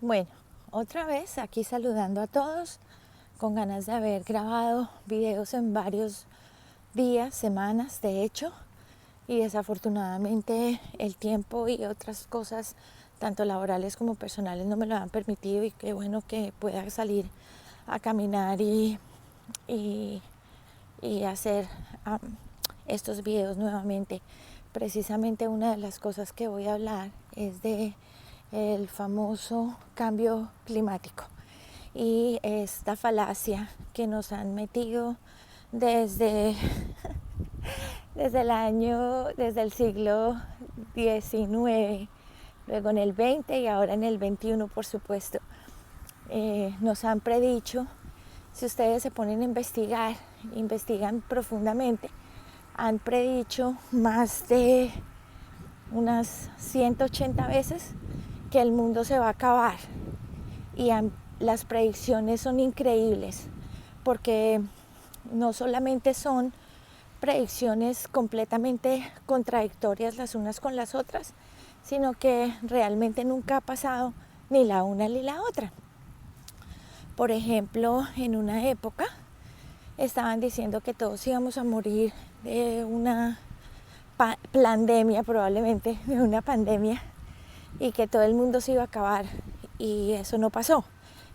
Bueno, otra vez aquí saludando a todos, con ganas de haber grabado videos en varios días, semanas de hecho, y desafortunadamente el tiempo y otras cosas, tanto laborales como personales, no me lo han permitido, y qué bueno que pueda salir a caminar y hacer estos videos nuevamente. Precisamente una de las cosas que voy a hablar es de el famoso cambio climático y esta falacia que nos han metido desde desde el siglo XIX, luego en el XX y ahora en el XXI, por supuesto. Nos han predicho, si ustedes se ponen a investigan profundamente, han predicho más de unas 180 veces que el mundo se va a acabar, y las predicciones son increíbles porque no solamente son predicciones completamente contradictorias las unas con las otras, sino que realmente nunca ha pasado ni la una ni la otra. Por ejemplo, en una época estaban diciendo que todos íbamos a morir de una pandemia, probablemente de una pandemia, y que todo el mundo se iba a acabar, y eso no pasó.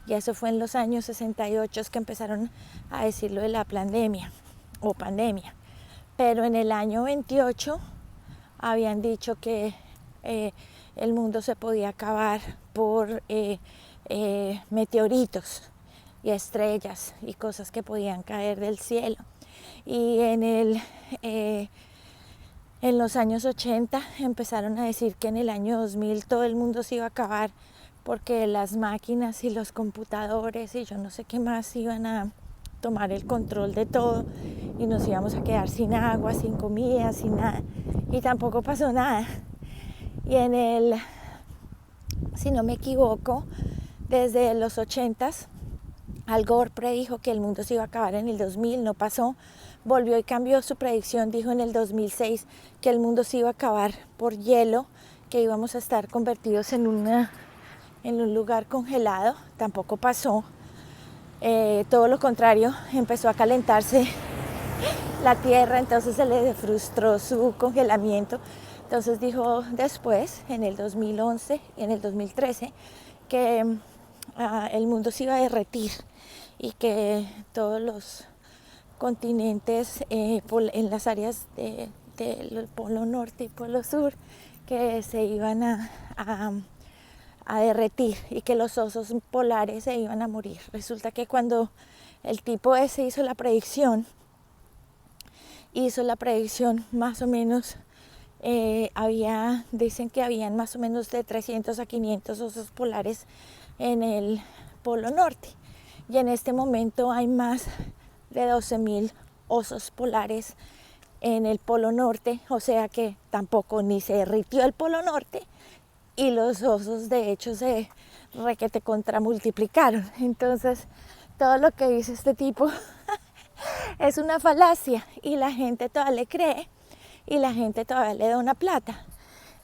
Y eso fue en los años 68 que empezaron a decirlo de la pandemia o pandemia. Pero en el año 28 habían dicho que el mundo se podía acabar por meteoritos y estrellas y cosas que podían caer del cielo. Y en los años 80 empezaron a decir que en el año 2000 todo el mundo se iba a acabar porque las máquinas y los computadores y yo no sé qué más iban a tomar el control de todo y nos íbamos a quedar sin agua, sin comida, sin nada. Y tampoco pasó nada. Y si no me equivoco, desde los 80s, Al Gore predijo que el mundo se iba a acabar en el 2000, no pasó. Volvió y cambió su predicción, dijo en el 2006 que el mundo se iba a acabar por hielo, que íbamos a estar convertidos en un lugar congelado, tampoco pasó. Todo lo contrario, empezó a calentarse la tierra, entonces se le frustró su congelamiento. Entonces dijo después, en el 2011 y en el 2013, que el mundo se iba a derretir y que todos los continentes en las áreas del polo norte y polo sur que se iban a derretir y que los osos polares se iban a morir. Resulta que cuando el tipo ese hizo la predicción más o menos, dicen que habían más o menos de 300 a 500 osos polares en el polo norte, y en este momento hay más de 12.000 osos polares en el polo norte, o sea que tampoco ni se derritió el polo norte, y los osos de hecho se requete contramultiplicaron. Entonces todo lo que dice este tipo es una falacia y la gente todavía le cree y la gente todavía le da una plata.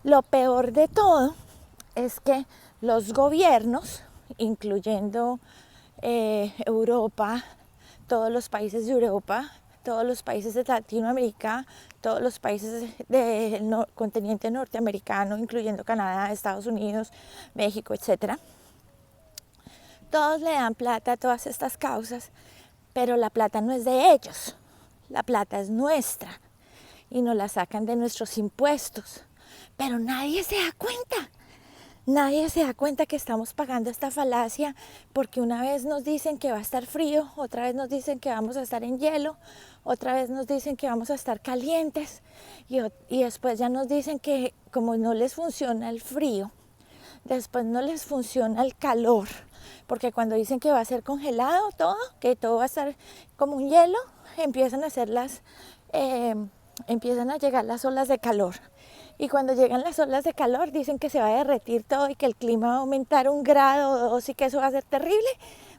Lo peor de todo es que los gobiernos, incluyendo Europa, todos los países de Europa, todos los países de Latinoamérica, todos los países del continente norteamericano, incluyendo Canadá, Estados Unidos, México, etc. Todos le dan plata a todas estas causas, pero la plata no es de ellos, la plata es nuestra y nos la sacan de nuestros impuestos, pero nadie se da cuenta. Nadie se da cuenta que estamos pagando esta falacia, porque una vez nos dicen que va a estar frío, otra vez nos dicen que vamos a estar en hielo, otra vez nos dicen que vamos a estar calientes, y después ya nos dicen que como no les funciona el frío, después no les funciona el calor, porque cuando dicen que va a ser congelado todo, que todo va a estar como un hielo, empiezan a llegar las olas de calor. Y cuando llegan las olas de calor dicen que se va a derretir todo y que el clima va a aumentar 1 grado o 2 y que eso va a ser terrible.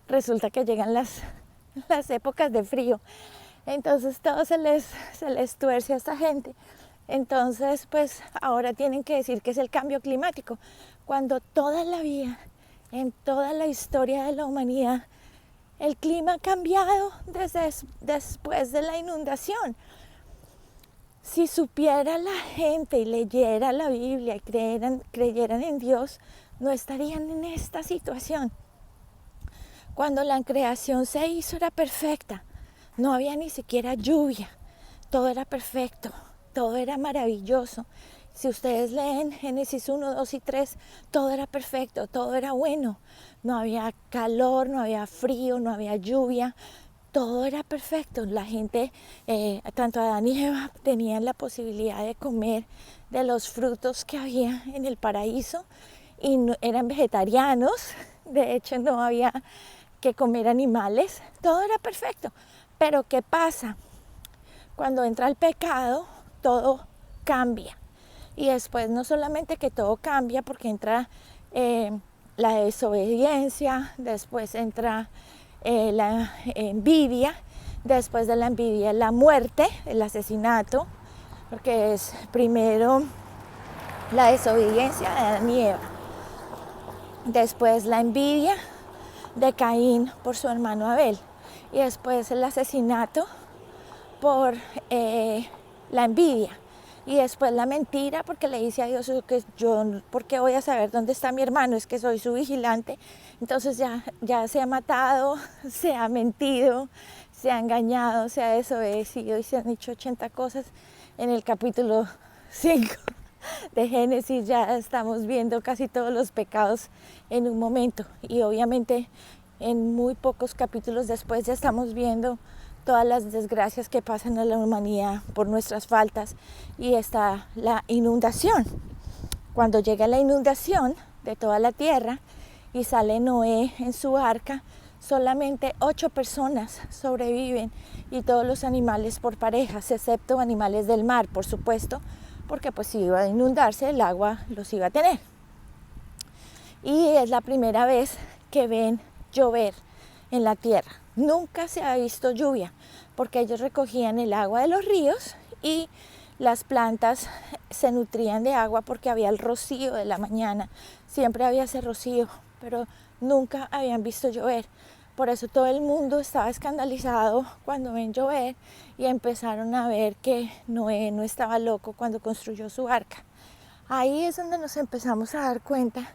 Resulta que llegan las épocas de frío. Entonces todo se les tuerce a esta gente. Entonces pues ahora tienen que decir que es el cambio climático, cuando toda la vida en toda la historia de la humanidad, el clima ha cambiado después de la inundación. Si supiera la gente y leyera la Biblia y creyeran en Dios, no estarían en esta situación. Cuando la creación se hizo era perfecta, no había ni siquiera lluvia, todo era perfecto, todo era maravilloso. Si ustedes leen Génesis 1, 2 y 3, todo era perfecto, todo era bueno. No había calor, no había frío, no había lluvia, todo era perfecto. La gente, tanto Adán y Eva, tenían la posibilidad de comer de los frutos que había en el paraíso y eran vegetarianos. De hecho, no había que comer animales, todo era perfecto. Pero ¿qué pasa? Cuando entra el pecado, todo cambia. Y después no solamente que todo cambia porque entra la desobediencia, después entra la envidia, después de la envidia la muerte, el asesinato, porque es primero la desobediencia de Adán y Eva, después la envidia de Caín por su hermano Abel y después el asesinato por la envidia. Y después la mentira, porque le dice a Dios que yo, ¿por qué voy a saber dónde está mi hermano? Es que soy su vigilante. Entonces ya se ha matado, se ha mentido, se ha engañado, se ha desobedecido y se han dicho 80 cosas. En el capítulo 5 de Génesis ya estamos viendo casi todos los pecados en un momento. Y obviamente en muy pocos capítulos después ya estamos viendo todas las desgracias que pasan a la humanidad por nuestras faltas y está la inundación. Cuando llega la inundación de toda la tierra y sale Noé en su arca, solamente 8 personas sobreviven y todos los animales por parejas, excepto animales del mar, por supuesto, porque pues si iba a inundarse el agua los iba a tener. Y es la primera vez que ven llover en la tierra. Nunca se ha visto lluvia porque ellos recogían el agua de los ríos y las plantas se nutrían de agua porque había el rocío de la mañana. Siempre había ese rocío, pero nunca habían visto llover. Por eso todo el mundo estaba escandalizado cuando ven llover y empezaron a ver que Noé no estaba loco cuando construyó su arca. Ahí es donde nos empezamos a dar cuenta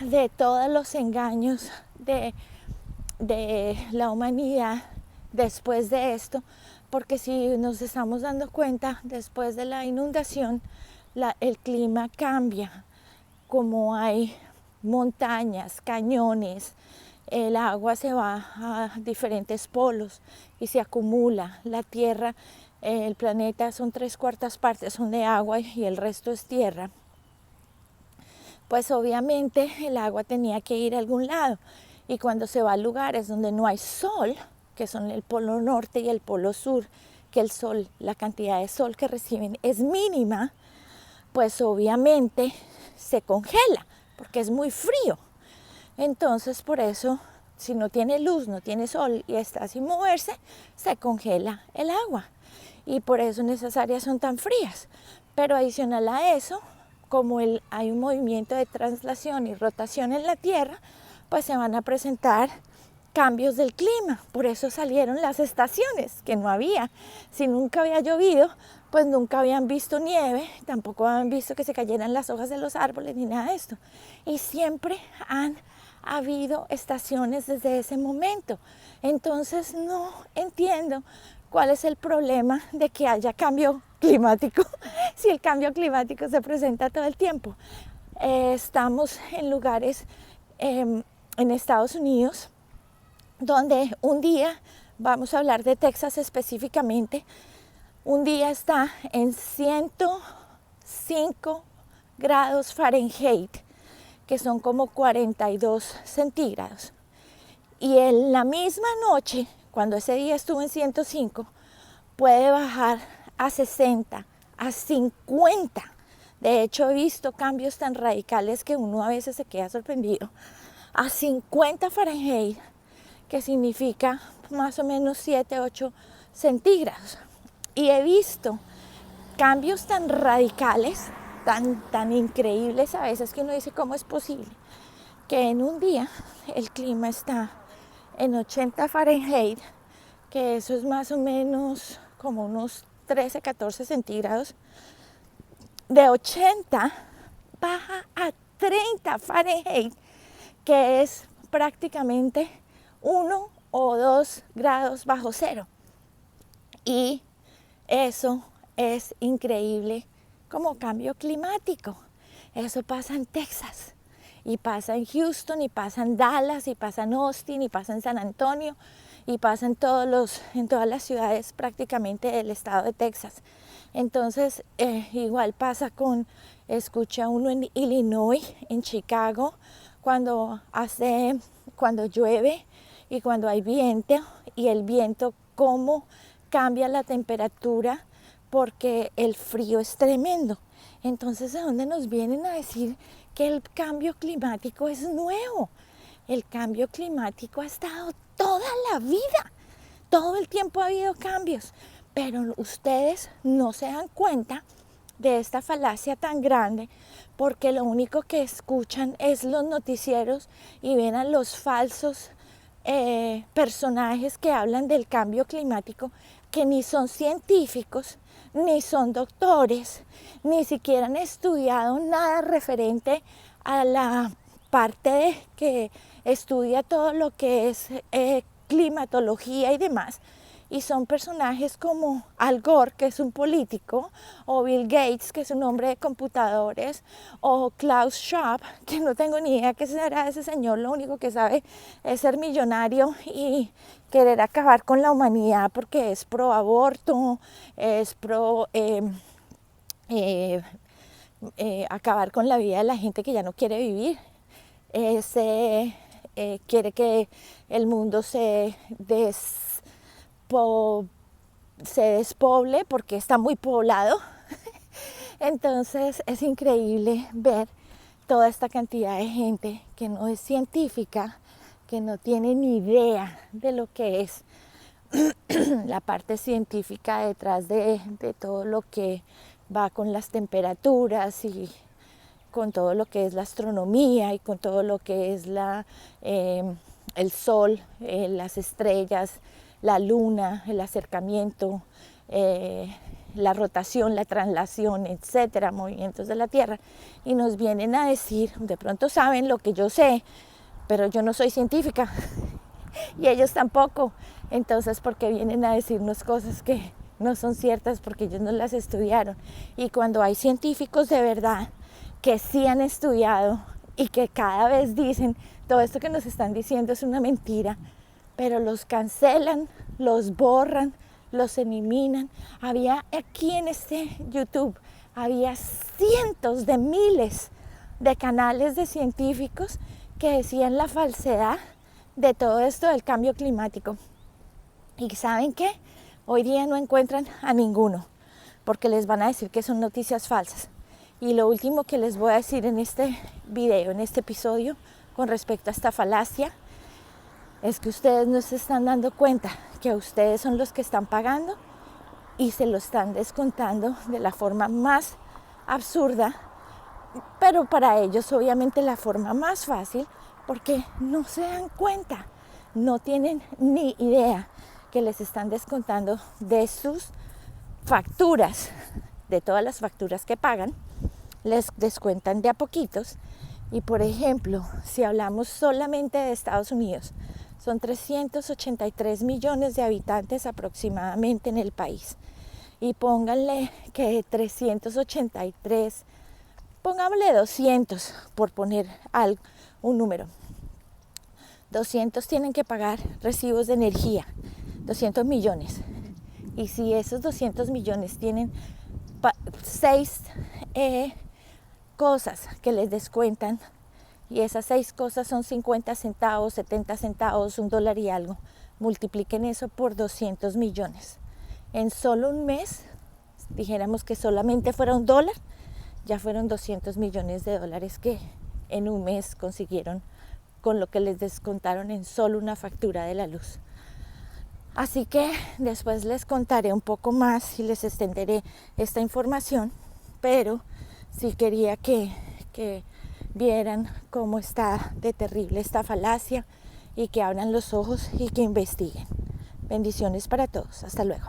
de todos los engaños de la humanidad después de esto, porque si nos estamos dando cuenta, después de la inundación, el clima cambia, como hay montañas, cañones, el agua se va a diferentes polos y se acumula, la tierra, el planeta son 3/4 partes son de agua y el resto es tierra. Pues obviamente el agua tenía que ir a algún lado. Y cuando se va a lugares donde no hay sol, que son el polo norte y el polo sur, que el sol, la cantidad de sol que reciben es mínima, pues obviamente se congela, porque es muy frío. Entonces por eso, si no tiene luz, no tiene sol y está sin moverse, se congela el agua. Y por eso en esas áreas son tan frías. Pero adicional a eso, como hay un movimiento de traslación y rotación en la Tierra, pues se van a presentar cambios del clima. Por eso salieron las estaciones, que no había. Si nunca había llovido, pues nunca habían visto nieve, tampoco habían visto que se cayeran las hojas de los árboles ni nada de esto. Y siempre han habido estaciones desde ese momento. Entonces no entiendo cuál es el problema de que haya cambio climático, si el cambio climático se presenta todo el tiempo. Estamos en lugares en Estados Unidos donde un día, vamos a hablar de Texas específicamente, un día está en 105 grados Fahrenheit, que son como 42 centígrados. Y en la misma noche, cuando ese día estuvo en 105, puede bajar a 60, a 50. De hecho, he visto cambios tan radicales que uno a veces se queda sorprendido. A 50 Fahrenheit, que significa más o menos 7, 8 centígrados. Y he visto cambios tan radicales, tan increíbles a veces que uno dice, ¿cómo es posible? que en un día el clima está en 80 Fahrenheit, que eso es más o menos como unos 13, 14 centígrados, de 80 baja a 30 Fahrenheit, que es prácticamente 1 o 2 grados bajo cero. Y eso es increíble como cambio climático. Eso pasa en Texas, y pasa en Houston, y pasa en Dallas, y pasa en Austin, y pasa en San Antonio, y pasa en todas las ciudades prácticamente del estado de Texas. Entonces, igual pasa escucha uno en Illinois, en Chicago, cuando llueve y cuando hay viento, y el viento cómo cambia la temperatura porque el frío es tremendo. Entonces, ¿de dónde nos vienen a decir que el cambio climático es nuevo? El cambio climático ha estado toda la vida. Todo el tiempo ha habido cambios, pero ustedes no se dan cuenta de esta falacia tan grande, porque lo único que escuchan es los noticieros y ven a los falsos personajes que hablan del cambio climático, que ni son científicos, ni son doctores, ni siquiera han estudiado nada referente a la parte que estudia todo lo que es climatología y demás. Y son personajes como Al Gore, que es un político, o Bill Gates, que es un hombre de computadores, o Klaus Schwab, que no tengo ni idea qué será ese señor. Lo único que sabe es ser millonario y querer acabar con la humanidad porque es pro aborto, es pro acabar con la vida de la gente que ya no quiere vivir. Quiere que el mundo se despoble porque está muy poblado. Entonces es increíble ver toda esta cantidad de gente que no es científica, que no tiene ni idea de lo que es la parte científica detrás de todo lo que va con las temperaturas y con todo lo que es la astronomía y con todo lo que es el sol, las estrellas, la luna, el acercamiento, la rotación, la traslación, etcétera, movimientos de la Tierra. Y nos vienen a decir, de pronto saben lo que yo sé, pero yo no soy científica y ellos tampoco. Entonces, ¿por qué vienen a decirnos cosas que no son ciertas? Porque ellos no las estudiaron. Y cuando hay científicos de verdad que sí han estudiado y que cada vez dicen todo esto que nos están diciendo es una mentira, pero los cancelan, los borran, los eliminan. Había aquí en este YouTube, había cientos de miles de canales de científicos que decían la falsedad de todo esto del cambio climático. ¿Y saben qué? Hoy día no encuentran a ninguno, porque les van a decir que son noticias falsas. Y lo último que les voy a decir en este video, en este episodio, con respecto a esta falacia, es que ustedes no se están dando cuenta que ustedes son los que están pagando y se lo están descontando de la forma más absurda, pero para ellos obviamente la forma más fácil, porque no se dan cuenta, no tienen ni idea que les están descontando de sus facturas, de todas las facturas que pagan, les descuentan de a poquitos. Y por ejemplo, si hablamos solamente de Estados Unidos, son 383 millones de habitantes aproximadamente en el país. Y pónganle que 383, pongámosle 200 por poner un número. 200 tienen que pagar recibos de energía, 200 millones. Y si esos 200 millones tienen 6 cosas que les descuentan, y esas 6 cosas son 50 centavos, 70 centavos, $1 y algo, multipliquen eso por 200 millones. En solo un mes, dijéramos que solamente fuera $1, ya fueron 200 millones de dólares que en un mes consiguieron con lo que les descontaron en solo una factura de la luz. Así que después les contaré un poco más y les extenderé esta información, pero sí quería que vieran cómo está de terrible esta falacia y que abran los ojos y que investiguen. Bendiciones para todos. Hasta luego.